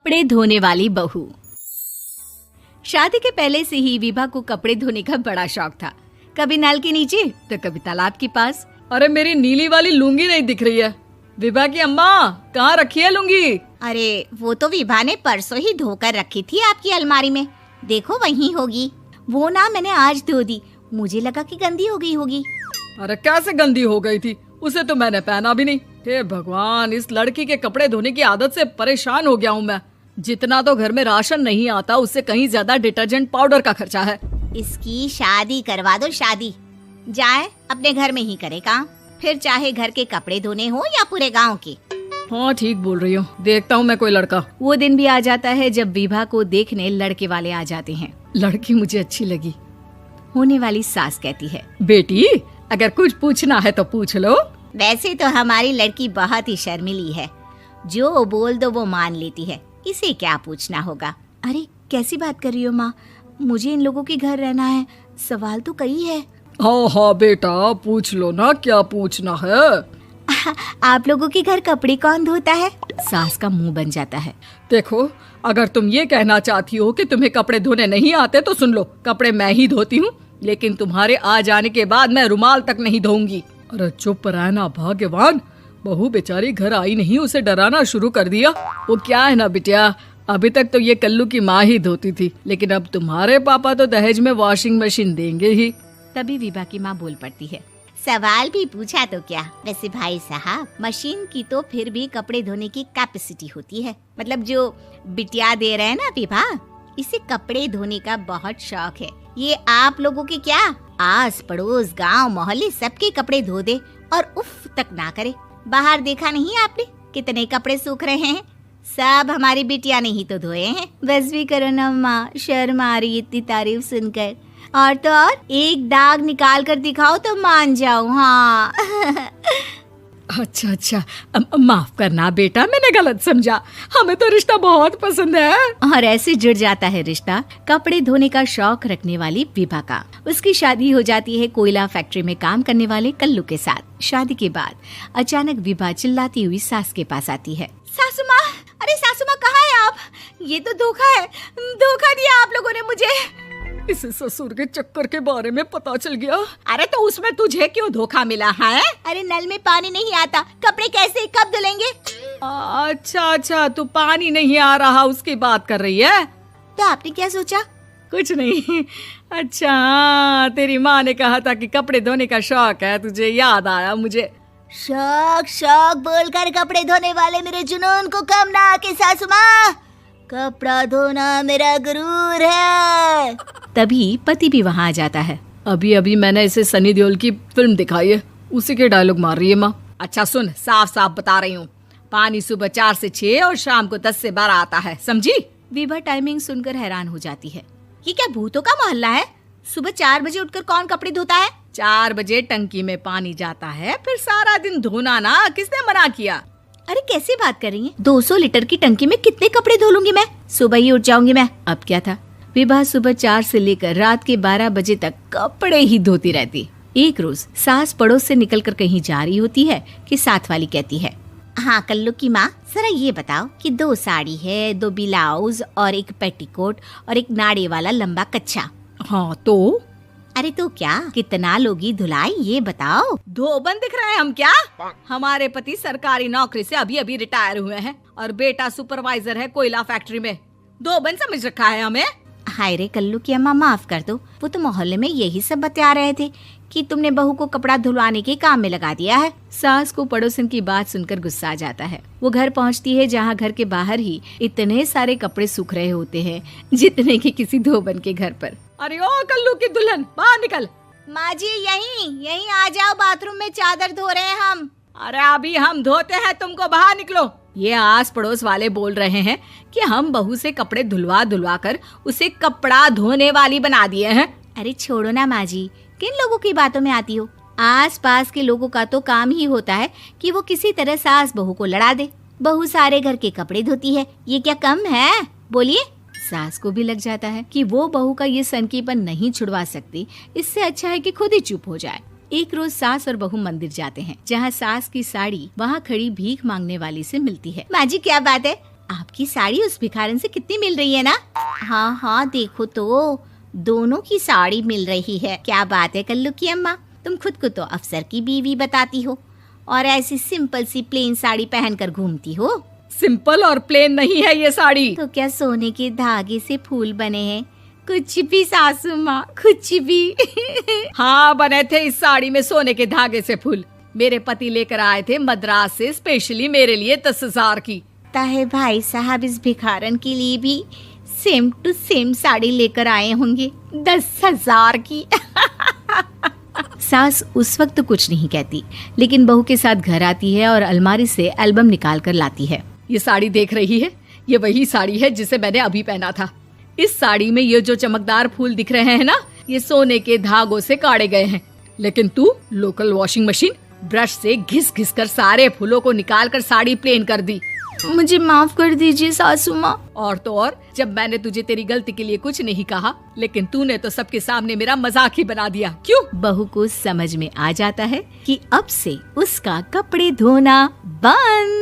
कपड़े धोने वाली बहू। शादी के पहले से ही विभा को कपड़े धोने का बड़ा शौक था। कभी नल के नीचे तो कभी तालाब के पास। अरे मेरी नीली वाली लुंगी नहीं दिख रही है। विभा की अम्मा, कहाँ रखी है लुंगी? अरे वो तो विभा ने परसों ही धोकर रखी थी आपकी अलमारी में, देखो वहीं होगी। वो ना मैंने आज धो दी, मुझे लगा कि गंदी हो गई होगी। अरे कैसे गंदी हो गई थी? उसे तो मैंने पहना भी नहीं। हे भगवान, इस लड़की के कपड़े धोने की आदत से परेशान हो गया हूँ मैं। जितना तो घर में राशन नहीं आता, उससे कहीं ज्यादा डिटर्जेंट पाउडर का खर्चा है। इसकी शादी करवा दो, शादी जाए अपने घर में ही करे काम, फिर चाहे घर के कपड़े धोने हो या पूरे गांव के। हाँ ठीक बोल रही हूँ, देखता हूँ मैं कोई लड़का। वो दिन भी आ जाता है जब विभा को देखने लड़के वाले आ जाते हैं। लड़की मुझे अच्छी लगी। होने वाली सास कहती है, बेटी अगर कुछ पूछना है तो पूछ लो। वैसे तो हमारी लड़की बहुत ही शर्मीली है, जो बोल दो वो मान लेती है, इसे क्या पूछना होगा। अरे कैसी बात कर रही हो माँ, मुझे इन लोगों के घर रहना है, सवाल तो कई है। हाँ हाँ बेटा, पूछ लो ना, क्या पूछना है। आप लोगों के घर कपड़े कौन धोता है? सास का मुंह बन जाता है। देखो, अगर तुम ये कहना चाहती हो कि तुम्हें कपड़े धोने नहीं आते तो सुन लो, कपड़े मैं ही धोती हूँ, लेकिन तुम्हारे आ जाने के बाद मैं रुमाल तक नहीं धोऊंगी। अरे चुप रहना भाग्यवान, बहू बेचारी घर आई नहीं, उसे डराना शुरू कर दिया। वो क्या है ना बिटिया, अभी तक तो ये कल्लू की माँ ही धोती थी, लेकिन अब तुम्हारे पापा तो दहेज में वॉशिंग मशीन देंगे ही। तभी विभा की माँ बोल पड़ती है, सवाल भी पूछा तो क्या। वैसे भाई साहब, मशीन की तो फिर भी कपड़े धोने की कैपेसिटी होती है। मतलब जो बिटिया दे रहे हैं ना विभा, इसे कपड़े धोने का बहुत शौक है। ये आप लोगों के क्या, आस पड़ोस गांव मोहल्ले सबके कपड़े धो दे और उफ तक ना करे। बाहर देखा नहीं आपने कितने कपड़े सूख रहे हैं? सब हमारी बिटिया ने ही तो धोए हैं। बस भी करो ना माँ, शर्म आ रही इतनी तारीफ सुनकर। और तो और एक दाग निकाल कर दिखाओ तो मान जाऊं। हाँ अच्छा, माफ करना बेटा, मैंने गलत समझा। हमें तो रिश्ता बहुत पसंद है। और ऐसे जुड़ जाता है रिश्ता कपड़े धोने का शौक रखने वाली विभा का। उसकी शादी हो जाती है कोयला फैक्ट्री में काम करने वाले कल्लू के साथ। शादी के बाद अचानक विभा चिल्लाती हुई सास के पास आती है। सासू माँ, अरे सासू माँ कहाँ है आप? ये तो धोखा है, धोखा दिया आप लोगों ने मुझे। इसे ससुर के चक्कर के बारे में पता चल गया। अरे तो उसमें तुझे क्यों धोखा मिला है? अरे नल में पानी नहीं आता, कपड़े कैसे कब धुलेंगे? अच्छा, तू पानी नहीं आ रहा उसकी बात कर रही है। तो आपने क्या सोचा? कुछ नहीं। अच्छा, तेरी माँ ने कहा था कि कपड़े धोने का शौक है तुझे, याद आया मुझे। शौक बोलकर कपड़े धोने वाले मेरे जुनून को कम ना आके सासू माँ, कपड़ा धोना मेरा गुरूर है। तभी पति भी वहाँ आ जाता है। अभी मैंने इसे सनी देओल की फिल्म दिखाई है, उसी के डायलॉग मार रही है माँ। अच्छा सुन, साफ साफ बता रही हूँ, पानी सुबह 4 से 6 और शाम को 10 से 12 आता है, समझी? विभा टाइमिंग सुनकर हैरान हो जाती है। ये क्या भूतों का मोहल्ला है? सुबह 4 बजे उठकर कौन कपड़े धोता है? 4 बजे टंकी में पानी जाता है, फिर सारा दिन धोना ना, किसने मना किया? अरे कैसी बात कर रही हैं? 200 लीटर की टंकी में कितने कपड़े धो लूंगी मैं? सुबह ही उठ जाऊंगी मैं। अब क्या था, विभा सुबह 4 से लेकर रात के 12 बजे तक कपड़े ही धोती रहती। एक रोज सास पड़ोस से निकलकर कहीं जा रही होती है कि साथ वाली कहती है, हाँ कल्लू की माँ, जरा ये बताओ कि 2 साड़ी है, 2 ब्लाउज और एक पेटीकोट और एक नाड़े वाला लंबा कच्छा। हाँ तो? अरे तो क्या, कितना लोगी धुलाई ये बताओ। धोबन दिख रहे हैं हम क्या? हमारे पति सरकारी नौकरी से अभी रिटायर हुए हैं और बेटा सुपरवाइजर है कोयला फैक्ट्री में। धोबन समझ रखा है हमें? हाय रे कल्लू की अम्मा, माफ कर दो, वो तो मोहल्ले में यही सब बता रहे थे कि तुमने बहू को कपड़ा धुलवाने के काम में लगा दिया है। सास को पड़ोसन की बात सुनकर गुस्सा आ जाता है। वो घर पहुंचती है जहां घर के बाहर ही इतने सारे कपड़े सूख रहे होते हैं जितने कि किसी धोबन के घर पर। अरे ओ कल्लू की दुल्हन, बाहर निकल। माँ जी यहीं आ जाओ, बाथरूम में चादर धो रहे हैं हम। अरे अभी हम धोते हैं, तुमको बाहर निकलो। ये आस पड़ोस वाले बोल रहे हैं कि हम बहू से कपड़े धुलवा कर उसे कपड़ा धोने वाली बना दिए हैं। अरे छोड़ो ना माँ जी, किन लोगों की बातों में आती हो? आस पास के लोगों का तो काम ही होता है कि वो किसी तरह सास बहू को लड़ा दे। बहू सारे घर के कपड़े धोती है, ये क्या कम है? बोलिए। सास को भी लग जाता है कि वो बहू का ये सनकीपन नहीं छुड़वा सकती, इससे अच्छा है कि खुद ही चुप हो जाए। एक रोज सास और बहू मंदिर जाते हैं, जहाँ सास की साड़ी वहाँ खड़ी भीख मांगने वाली से मिलती है। माँ जी क्या बात है, आपकी साड़ी उस भिखारन से कितनी मिल रही है ना? हाँ हाँ, देखो तो दोनों की साड़ी मिल रही है। क्या बात है कल्लू की अम्मा, तुम खुद को तो अफसर की बीवी बताती हो और ऐसी सिंपल सी प्लेन साड़ी पहनकर घूमती हो। सिंपल और प्लेन नहीं है ये साड़ी। तो क्या सोने के धागे से फूल बने हैं? कुछ भी सासू माँ, कुछ भी। हाँ, बने थे इस साड़ी में सोने के धागे से फूल। मेरे पति लेकर आए थे मद्रास से स्पेशली मेरे लिए 10,000 की। ताहे भाई साहब इस भिखारन के लिए भी सेम टू सेम साड़ी लेकर आए होंगे 10,000 की। सास उस वक्त तो कुछ नहीं कहती, लेकिन बहू के साथ घर आती है और अलमारी से एल्बम निकाल कर लाती है। ये साड़ी देख रही है, ये वही साड़ी है जिसे मैंने अभी पहना था। इस साड़ी में ये जो चमकदार फूल दिख रहे हैं ना, ये सोने के धागों से काढ़े गए हैं। लेकिन तू लोकल वॉशिंग मशीन ब्रश से घिस घिस कर सारे फूलों को निकाल कर साड़ी प्लेन कर दी। मुझे माफ कर दीजिए सासू माँ। और तो और, जब मैंने तुझे तेरी गलती के लिए कुछ नहीं कहा, लेकिन तूने तो सबके सामने मेरा मजाक ही बना दिया। क्यों? बहू को समझ में आ जाता है कि अब से उसका कपड़े धोना बंद।